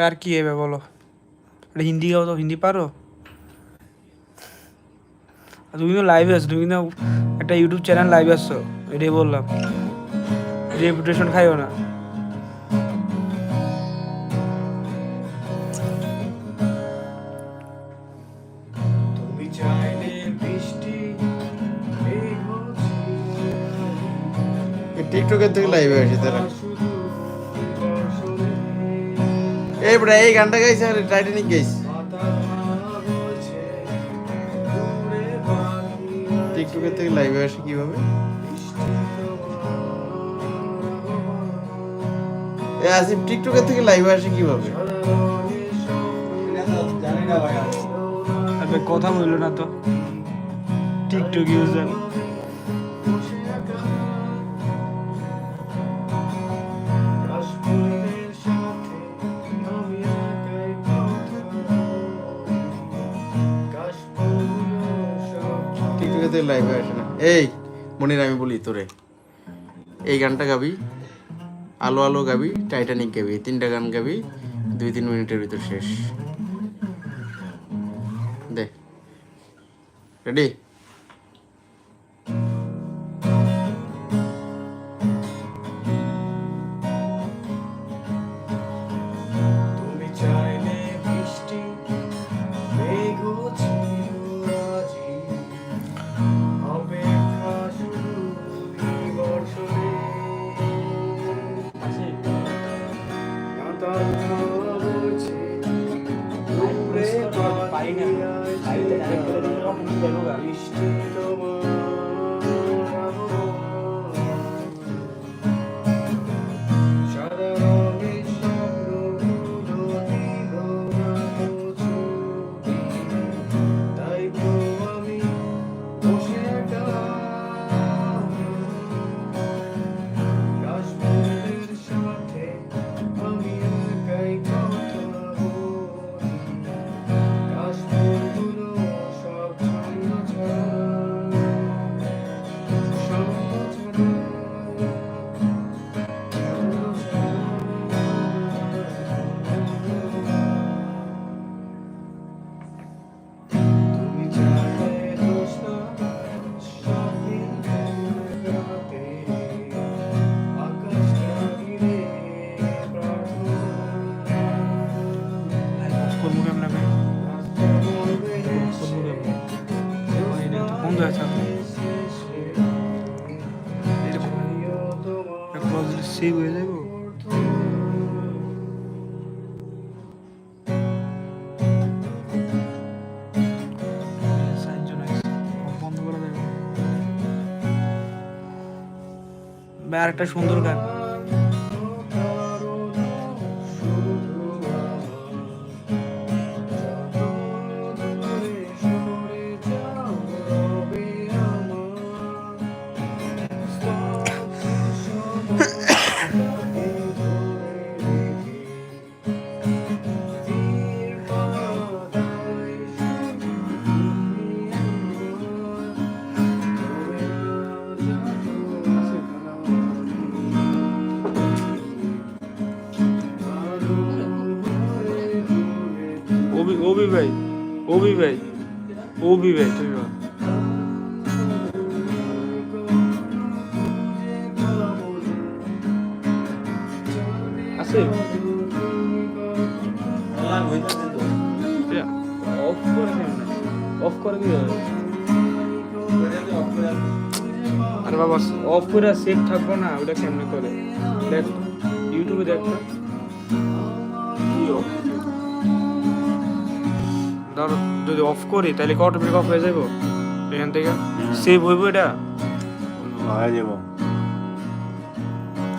আর কি হবে বলো? এটা হিন্দি গাও তো, হিন্দি পারো? তুমি তো লাইভে আছো, তুমি কিন্তু একটা ইউটিউব চ্যানেল লাইভে আসছো, এটাই বললাম। রেপুটেশন খাইও না। টিকটকের থেকে লাইভে আসি তারা। এই বড় এই গানটা গাইছে আর টাইটানিক গাইছে। টিকটকের থেকে লাইভে আসে কিভাবে? এ আসিফ টিকটকের থেকে লাইভে আসে কিভাবে? জানি না ভাই। আরে কথা বললো না তো টিকটক ইউজার। টিকটকের থেকে লাইভে আসে না। এই মনির আমি বলি তোরে, এই গানটা গাবি, আলো আলো গাবি, টাইটানিক গাবি, এই তিনটা গান গাবি 2-3 মিনিটের ভিতর শেষ। দে রেডি? করবো কেমন আমি, করবো কেমন বন্ধ আছে সেভ হয়ে যাবো। আর একটা সুন্দর গান। ওবি ভাই, ওবি ভাই, ওবি ভাই তুমি আছে অফ করে দিও। আরে বাবা অফ করে সেভ থাকবো না, ওটা কেমনে করে দেখ, ইউটিউবে দেখ না। ধর যদি অফ করি তাহলে অটোমেটিক অফ হয়ে যাবো, এখান থেকে সেভ হইব, এটা হয়ে যাবো।